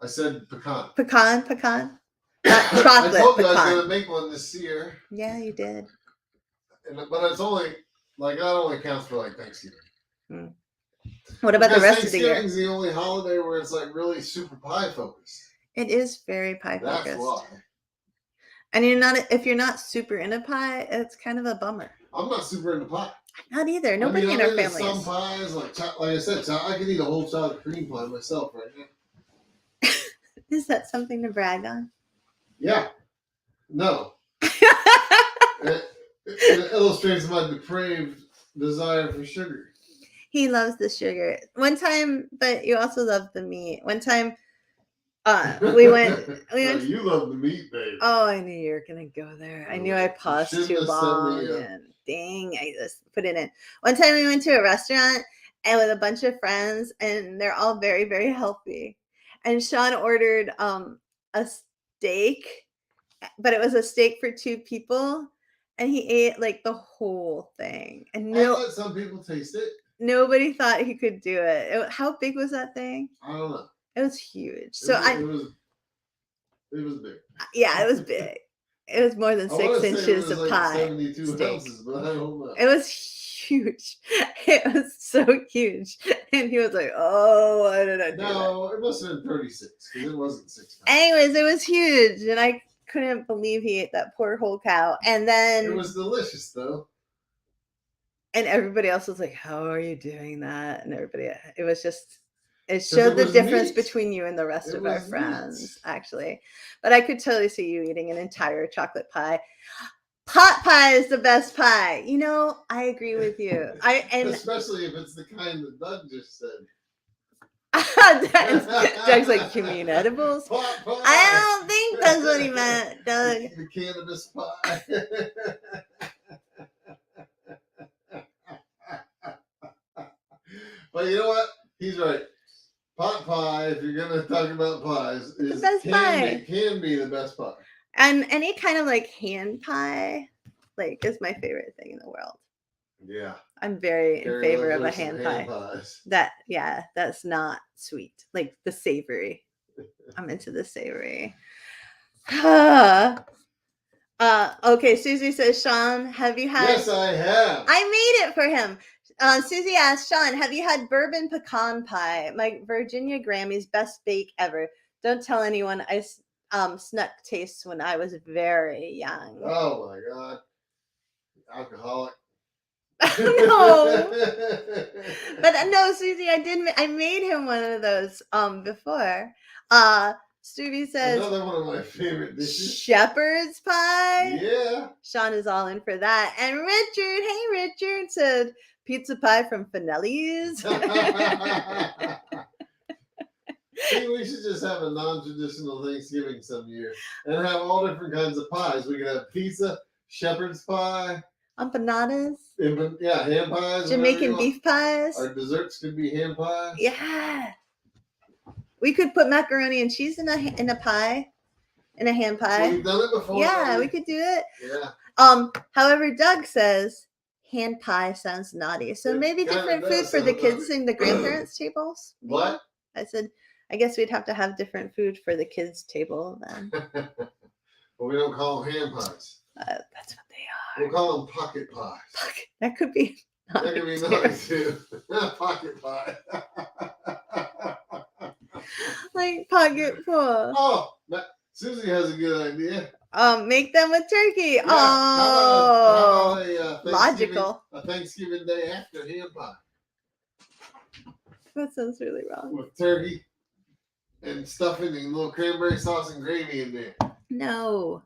I said pecan. Pecan. Not chocolate. I told you pecan. I was going to make one this year. Yeah, you did. But it's only, that only counts for Thanksgiving. Hmm. What about the rest of the year? Thanksgiving's the only holiday where it's really super pie focused. It is very pie focused. That's why. And if you're not super into pie, it's kind of a bummer. I'm not super into pie. Not either. Nobody in our family some is. pies, like I said, I could eat a whole chocolate cream pie myself right now. Is that something to brag on? Yeah. No. it illustrates my depraved desire for sugar. He loves the sugar. One time, but you also love the meat. One time, we went. You love the meat, babe. Oh, I knew you were gonna go there. I knew I paused too long, and dang, I just put it in. One time, we went to a restaurant and with a bunch of friends, and they're all very, very healthy. And Sean ordered a steak, but it was a steak for 2 people, and he ate the whole thing. And I let some people taste it. Nobody thought he could do it. How big was that thing? I don't know. It was huge. It was big. Yeah, it was big. It was more than 6 inches of pie. 72 ounces, but I don't know. It was huge. It was so huge. And he was like, oh, why did I do that? No, it must have been 36 because it wasn't 6 pounds. Anyways, it was huge. And I couldn't believe he ate that poor whole cow. And then it was delicious, though. And everybody else was like, how are you doing that? And it was just, it showed the difference between you and the rest of our friends, actually. But I could totally see you eating an entire chocolate pie. Pot pie is the best pie. I agree with you. Especially if it's the kind that Doug just said. Doug's like, you mean edibles? Pot pie. I don't think that's what he meant, Doug. The cannabis pie. But you know what? He's right. Pot pie, if you're going to talk about pies, can be the best pie. And any kind of hand pie, is my favorite thing in the world. Yeah. I'm very in favor of a hand pie. Pies. That's not sweet. The savory. I'm into the savory. Okay, Susie says, Sean, have you had... Yes, I have. I made it for him. Susie asked, Sean, have you had bourbon pecan pie? My Virginia Grammy's best bake ever. Don't tell anyone. I snuck tastes when I was very young. Oh my God. Alcoholic. No. But no, Susie, I made him one of those before. Stevie says, another one of my favorite dishes. Shepherd's pie. Yeah. Sean is all in for that. And Richard said pizza pie from Finelli's. See, we should just have a non-traditional Thanksgiving some year and have all different kinds of pies. We could have pizza, shepherd's pie, empanadas. Yeah, ham pies. Jamaican beef pies. Our desserts could be ham pies. Yeah. We could put macaroni and cheese in a pie, in a ham pie. We've done it before. Yeah, we could do it. Yeah. However, Doug says hand pie sounds naughty, so maybe different food for the kids in the grandparents' tables. What? I said, I guess we'd have to have different food for the kids' table then. Well, we don't call them ham pies. That's what they are. We'll call them pocket pies. That could be. That could be nice too. Pocket pie. Pocket pie. Oh, Susie has a good idea. Make them with turkey. Yeah. Oh, how about logical. A Thanksgiving Day after ham pie. That sounds really wrong. with turkey and stuffing and little cranberry sauce and gravy in there. No.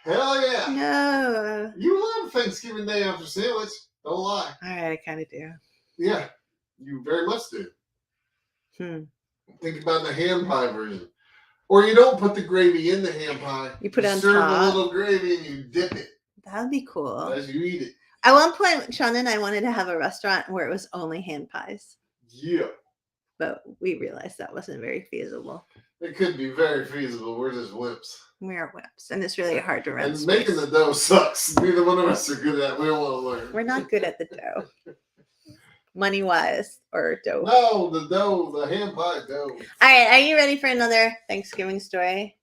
Hell yeah. No. You love Thanksgiving Day after sandwich. Don't lie. All right, I kind of do. Yeah, you very much do. Think about the ham pie version. Or you don't put the gravy in the ham pie. You put it on serve top. a little gravy and you dip it. That would be cool. As you eat it. At one point, Sean and I wanted to have a restaurant where it was only hand pies. Yeah. But we realized that wasn't very feasible. It could be very feasible. We're just wimps. We are wimps. And it's really hard to run. And making the dough sucks. Neither one of us are good at it. We don't want to learn. We're not good at the dough. Money-wise or dough. No, the dough, the ham pie dough. All right, are you ready for another Thanksgiving story?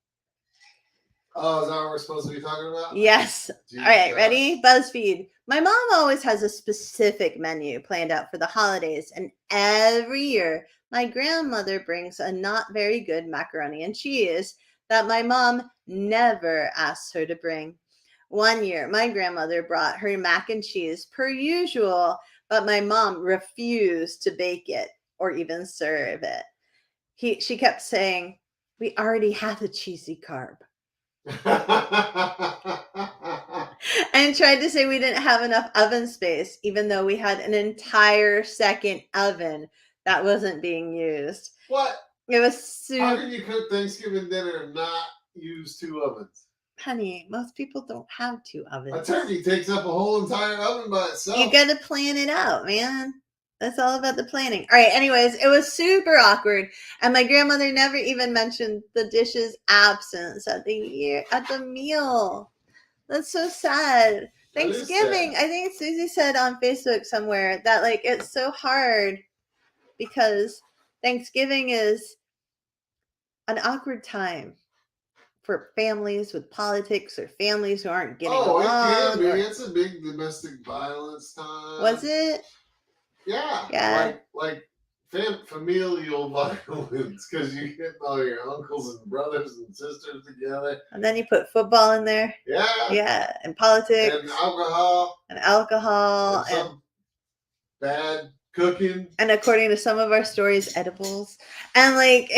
Oh, is that what we're supposed to be talking about? Yes. Jesus. All right, ready? BuzzFeed. My mom always has a specific menu planned out for the holidays, and every year my grandmother brings a not very good macaroni and cheese that my mom never asks her to bring. One year, my grandmother brought her mac and cheese per usual, but my mom refused to bake it or even serve it. She kept saying, "We already have a cheesy carb." And tried to say we didn't have enough oven space, even though we had an entire second oven that wasn't being used. What? It was super. How can you cook Thanksgiving dinner and not use 2 ovens? Honey, most people don't have 2 ovens. A turkey takes up a whole entire oven by itself. You got to plan it out, man. That's all about the planning. All right, anyways, it was super awkward. And my grandmother never even mentioned the dish's absence at the meal. That's so sad. Thanksgiving, I think Susie said on Facebook somewhere that like it's so hard because Thanksgiving is an awkward time for families with politics or families who aren't getting along. Oh, it can be. It's a big domestic violence time. Was it? Yeah. Yeah. Like familial violence because you get all your uncles and brothers and sisters together. And then you put football in there. Yeah. Yeah. And politics. And alcohol. And some bad cooking. And according to some of our stories, edibles. And like,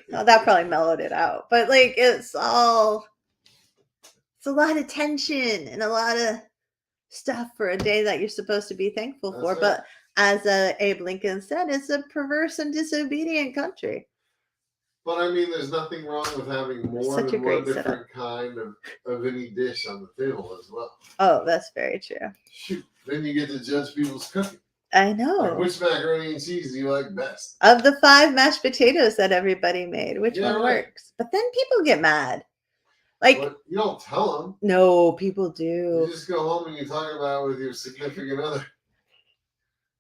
that probably mellowed it out. But like, it's a lot of tension and a lot of stuff for a day that you're supposed to be thankful for. Right. But as Abe Lincoln said, it's a perverse and disobedient country. But I mean, there's nothing wrong with having more than one different kind of any dish on the table as well. Oh, that's very true. Shoot, then you get to judge people's cooking. I know. Like, which macaroni and cheese do you like best? Of the 5 mashed potatoes that everybody made, which one works? But then people get mad. Like, but you don't tell them. No, people do. You just go home and you talk about it with your significant other.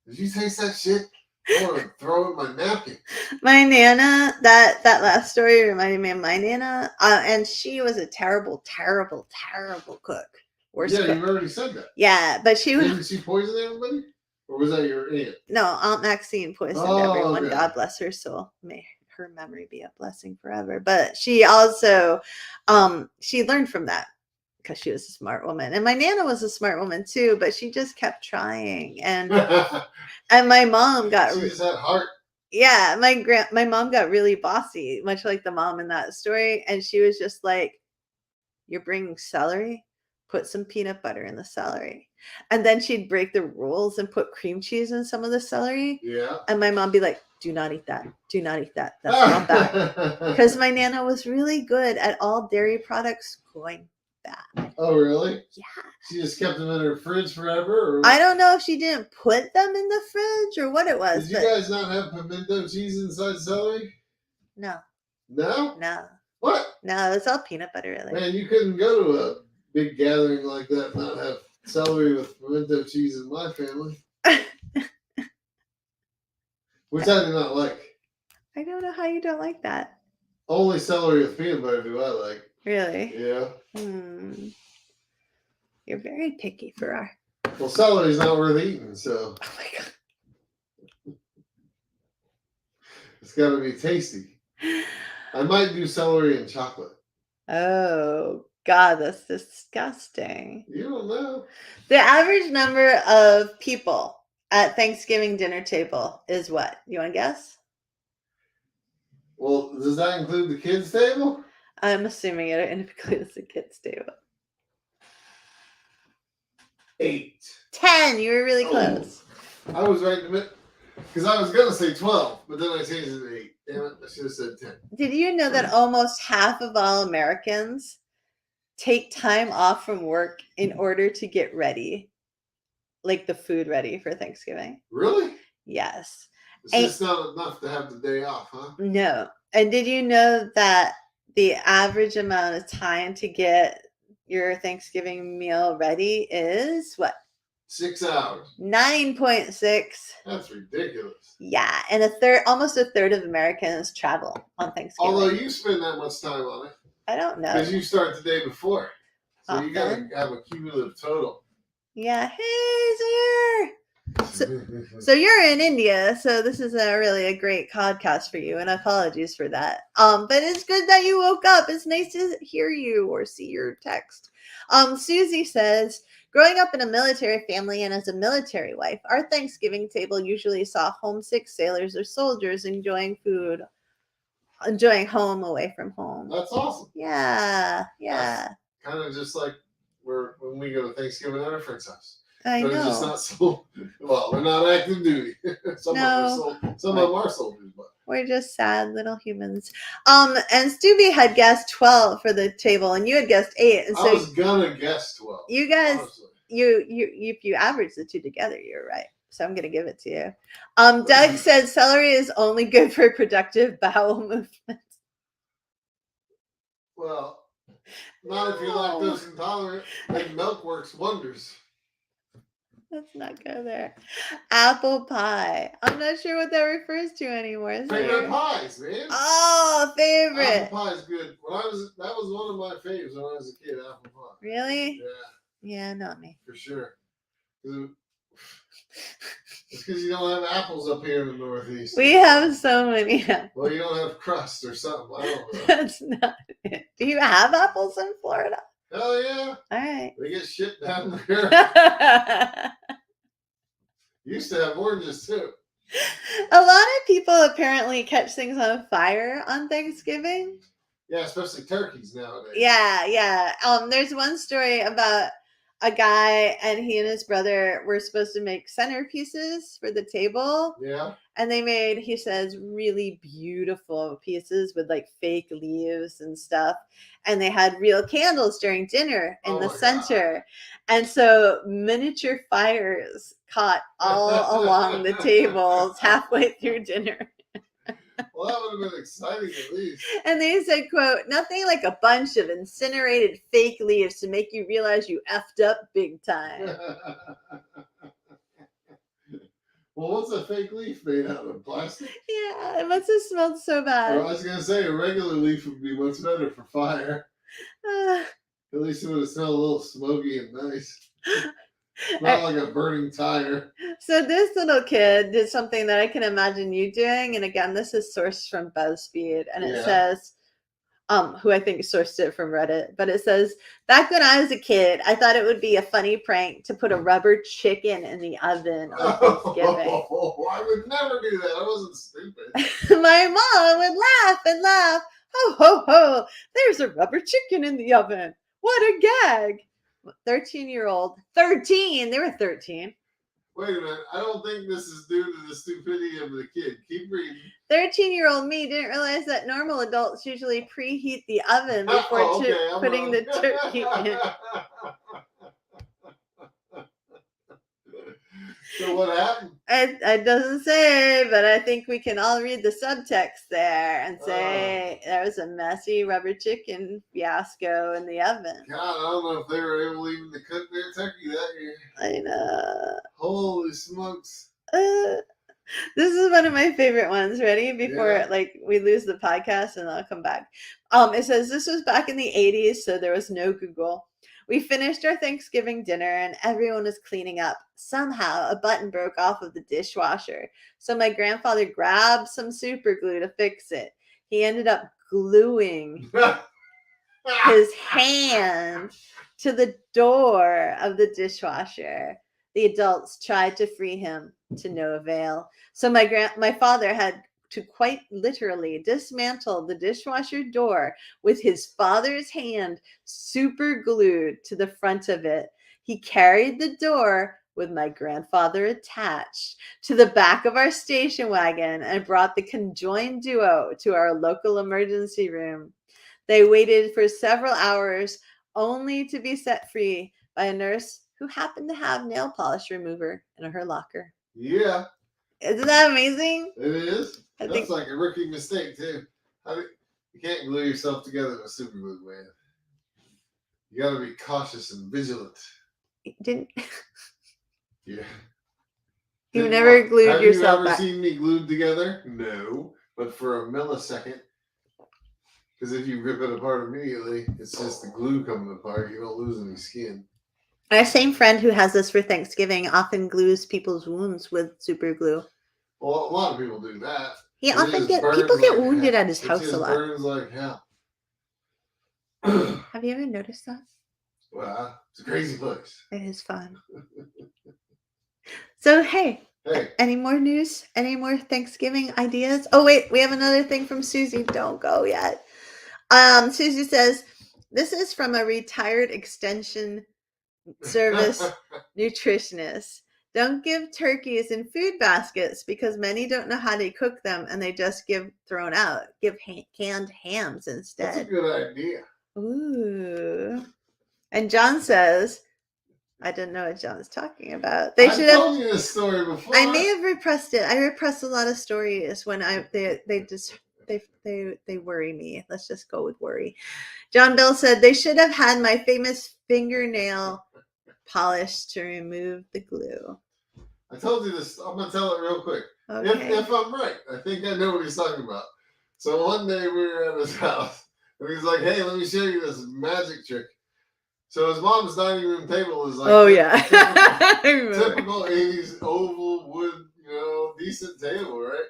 Did you taste that shit? I want to throw in my napkin. My Nana, that last story reminded me of my Nana, and she was a terrible, terrible, terrible cook. Worst cook. You've already said that. Yeah, but she was. Didn't she poison everybody? Or was that your aunt? No, Aunt Maxine poisoned everyone. Okay. God bless her soul. May her memory be a blessing forever. But she also, she learned from that because she was a smart woman. And my Nana was a smart woman too, but she just kept trying. And and my mom got... She just had heart. Yeah, my mom got really bossy, much like the mom in that story. And she was just like, "You're bringing celery? Put some peanut butter in the celery." And then she'd break the rules and put cream cheese in some of the celery. Yeah. And my mom be like, "Do not eat that. Do not eat that. That's not bad." Because my Nana was really good at all dairy products going bad. Oh, really? Yeah. She just kept them in her fridge forever? Or... I don't know if she didn't put them in the fridge or what it was. Did you guys not have pimento cheese inside celery? No. No? No. What? No, it's all peanut butter, really. Man, you couldn't go to a big gathering like that and not have celery with pimento cheese in my family. Which I do not like. I don't know how you don't like that. Only celery with peanut butter do I like. Really? Yeah. You're very picky for our... Well, celery's not worth eating, so... Oh my God. It's got to be tasty. I might do celery and chocolate. Oh, God, that's disgusting. You don't know. The average number of people at Thanksgiving dinner table is what? You want to guess? Well, does that include the kids' table? I'm assuming it includes the kids' table. 8. 10. You were really close. I was right in the middle. Because I was going to say 12, but then I changed it to 8. Damn it, I should have said 10. Did you know that almost half of all Americans take time off from work in order to get ready? Like the food ready for Thanksgiving? Really? Yes. It's just not enough to have the day off, huh? No. And did you know that the average amount of time to get your Thanksgiving meal ready is what? 6 hours. 9.6. That's ridiculous. Yeah, and almost a third of Americans travel on Thanksgiving. Although you spend that much time on it. I don't know. Because you start the day before. So Often. you got to have a cumulative total. Yeah, hey, so you're in India, so this is really a great podcast for you, and apologies for that. But it's good that you woke up. It's nice to hear you or see your text. Susie says, growing up in a military family and as a military wife, our Thanksgiving table usually saw homesick sailors or soldiers enjoying home away from home. That's awesome. Yeah. That's kind of just like when we go to Thanksgiving at our friend's house. I know. They're just not so well. They're not active duty. Some of them are soldiers, but we're just sad little humans. And Stubby had guessed 12 for the table, and you had guessed 8. And so I was gonna guess 12. You guys, honestly. you if you average the two together, you're right. So I'm gonna give it to you. Doug said celery is only good for productive bowel movements. Well, not if you're lactose intolerant. Like milk works wonders. Let's not go there. Apple pie. I'm not sure what that refers to anymore. Favorite pies, man. Oh, favorite. Apple pie is good. That was one of my faves when I was a kid. Apple pie. Really? Yeah. Yeah, not me. For sure. It's because you don't have apples up here in the Northeast. We have so many. Well, you don't have crust or something. I don't know. That's not it. Do you have apples in Florida? Hell yeah. All right. They get shipped down there. Used to have oranges too. A lot of people apparently catch things on fire on Thanksgiving. Yeah, especially turkeys nowadays. Yeah. There's one story about a guy and he and his brother were supposed to make centerpieces for the table. Yeah. And they made, he says, really beautiful pieces with like fake leaves and stuff. And they had real candles during dinner in the center. God. And so miniature fires caught all along the tables halfway through dinner. Well, that would have been exciting at least. And they said, quote, nothing like a bunch of incinerated fake leaves to make you realize you effed up big time. Well, what's a fake leaf made out of? Plastic? Yeah, it must have smelled so bad. Well, I was going to say, a regular leaf would be much better for fire. At least it would have smelled a little smoky and nice. Not like a burning tire. So this little kid did something that I can imagine you doing. And again, this is sourced from BuzzFeed. And it says, who I think sourced it from Reddit, but it says, back when I was a kid, I thought it would be a funny prank to put a rubber chicken in the oven on Thanksgiving. I would never do that. I wasn't stupid. My mom would laugh and laugh. Ho, ho, ho. There's a rubber chicken in the oven. What a gag. 13-year-old. 13. They were 13. Wait a minute. I don't think this is due to the stupidity of the kid. Keep reading. 13-year-old me didn't realize that normal adults usually preheat the oven before putting the turkey in. So what happened? It doesn't say, but I think we can all read the subtext there and say there was a messy rubber chicken fiasco in the oven. God, I don't know if they were able even to cook their turkey that year. I know. Holy smokes. This is one of my favorite ones. Ready? Before we lose the podcast and I'll come back. It says this was back in the 80s, so there was no Google. We finished our Thanksgiving dinner and everyone was cleaning up. Somehow a button broke off of the dishwasher. So my grandfather grabbed some super glue to fix it. He ended up gluing his hand to the door of the dishwasher. The adults tried to free him, to no avail. So my father had to quite literally dismantle the dishwasher door with his father's hand super glued to the front of it. He carried the door with my grandfather attached to the back of our station wagon and brought the conjoined duo to our local emergency room. They waited for several hours only to be set free by a nurse who happened to have nail polish remover in her locker. Yeah. Isn't that amazing? It is. I That's think like a rookie mistake too. You can't glue yourself together with super glue, man. You got to be cautious and vigilant. didn't Yeah. you never glued Have yourself you ever back? seen me glued together? No, but for a millisecond. Because if you rip it apart immediately, it's just the glue coming apart. You don't lose any skin. Our same friend who has this for Thanksgiving often glues people's wounds with super glue. Well, a lot of people do that. He often people get wounded at his house a lot. It burns like hell. Have you ever noticed that? Well, it's a crazy place. It is fun. So Hey, any more news? Any more Thanksgiving ideas? Oh wait, we have another thing from Susie. Don't go yet. Susie says, this is from a retired extension service nutritionist. Don't give turkeys in food baskets because many don't know how to cook them and they just give thrown out. Give canned hams instead. That's a good idea. Ooh. And John says, I didn't know what John's talking about. I told you this story before. I may have repressed it. I repressed a lot of stories when they worry me. Let's just go with worry. John Bell said they should have had my famous fingernail polish to remove the glue. I told you this. I'm gonna tell it real quick. Okay. If I'm right, I think I know what he's talking about. So one day we were at his house, and he's like, "Hey, let me show you this magic trick." So his mom's dining room table is like, oh yeah, typical 80s oval wood, decent table, right?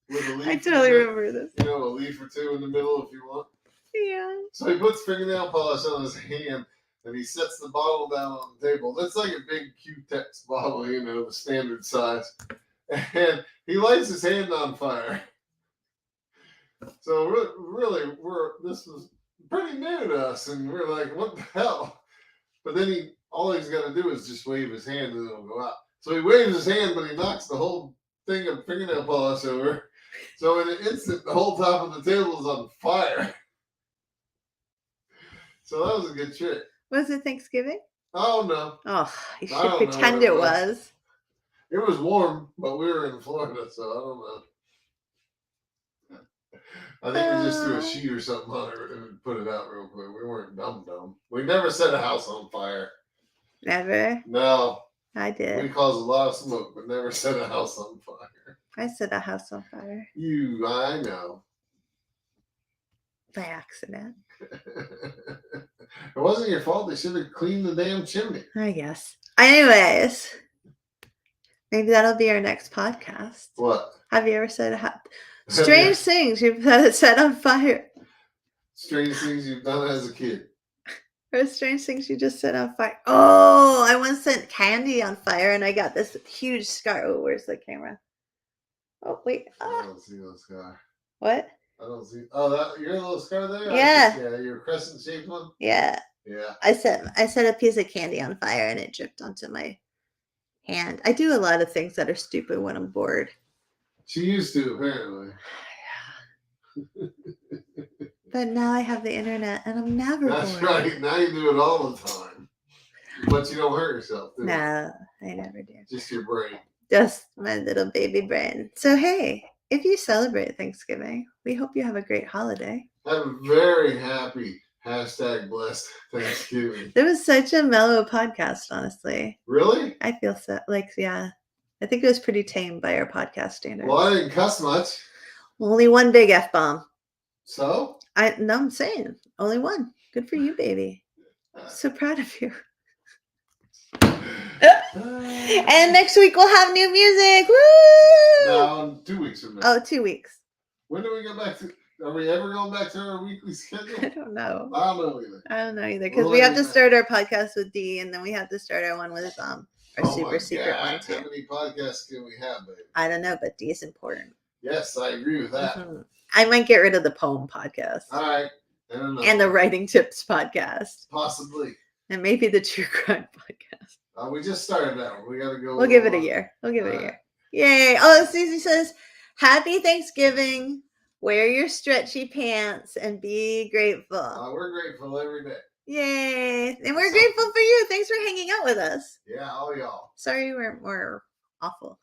With a leaf. I totally remember this. A leaf or two in the middle if you want. Yeah. So he puts fingernail polish on his hand, and he sets the bottle down on the table. That's like a big Q-Tex bottle, the standard size. And he lights his hand on fire. So really, this was pretty new to us, and we're like, what the hell? But then all he's got to do is just wave his hand and it'll go out. So he waves his hand, but he knocks the whole thing of fingernail polish over. So in an instant, the whole top of the table is on fire. So that was a good trick. Was it Thanksgiving? Oh, no. Oh, you should pretend it was. It was warm, but we were in Florida, so I don't know. I think we just threw a sheet or something on it and put it out real quick. We weren't dumb. We never set a house on fire. Never? No. I did. We caused a lot of smoke, but never set a house on fire. I set a house on fire. I know. By accident. It wasn't your fault. They should have cleaned the damn chimney. I guess. Anyways, maybe that'll be our next podcast. What? Have you ever said strange things you've set on fire? Strange things you've done as a kid. Or strange things you just set on fire. Oh, I once set candy on fire and I got this huge scar. Oh, where's the camera? Oh, wait. I don't see no scar. What? I don't see. Oh, your little scar there? Yeah. Your crescent shaped one? Yeah. Yeah. I set a piece of candy on fire and it dripped onto my hand. I do a lot of things that are stupid when I'm bored. She used to, apparently. But now I have the internet and I'm never bored. That's right. Now you do it all the time. But you don't hurt yourself, do you? No, I never do. Just your brain. Just my little baby brain. So, hey, if you celebrate Thanksgiving, we hope you have a great holiday. Have a very happy #blessed Thanksgiving. It was such a mellow podcast, honestly. Really? I feel so, yeah. I think it was pretty tame by our podcast standards. Well, I didn't cuss much. Only one big F-bomb. So? No, I'm saying only one. Good for you, baby. So proud of you. And next week we'll have new music. Woo! No, 2 weeks from now. Oh, 2 weeks. When do we go back to? Are we ever going back to our weekly schedule? I don't know. I don't know either. Because we have to start our podcast with D, and then we have to start our one with Our super secret one too. How many podcasts can we have, baby? I don't know, but D is important. Yes, I agree with that. Mm-hmm. I might get rid of the poem podcast. All right. I don't know. And the writing tips podcast. Possibly. And maybe the true crime podcast. We just started that one. We got to go. We'll give it a year. We'll give it a year. Yay. Oh, Susie says, happy Thanksgiving. Wear your stretchy pants and be grateful. We're grateful every day. Yay. And we're grateful for you. Thanks for hanging out with us. Yeah, all y'all. Sorry we're awful.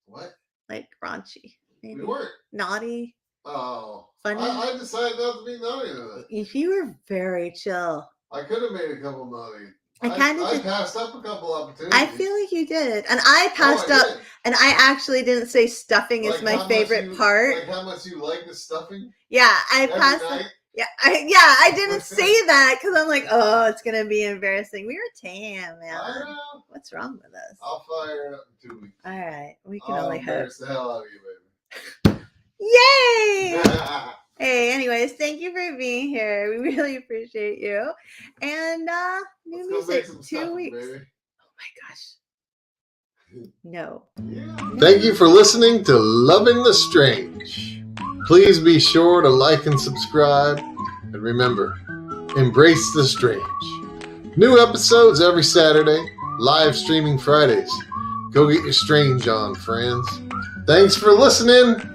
What? Like raunchy. Maybe. We weren't. Naughty. Oh. Funny. I decided not to be naughty today. If you were very chill. I could have made a couple naughty. I passed up a couple opportunities. I feel like you did. And I passed up. Did. And I actually didn't say stuffing is my favorite part. Like how much you like the stuffing? Yeah, I passed. Yeah, I didn't say that because I'm like, oh, it's gonna be embarrassing. We were tame, man. I know. What's wrong with us? I'll fire it up in 2 weeks. All right, we can only hope. Embarrass the hell out of you, baby. Yay! Hey, anyways, thank you for being here. We really appreciate you. And new music, 2 weeks. Baby. Oh my gosh. No. Yeah. Thank you for listening to Loving the Strange. Please be sure to like and subscribe. And remember, embrace the strange. New episodes every Saturday, live streaming Fridays. Go get your strange on, friends. Thanks for listening.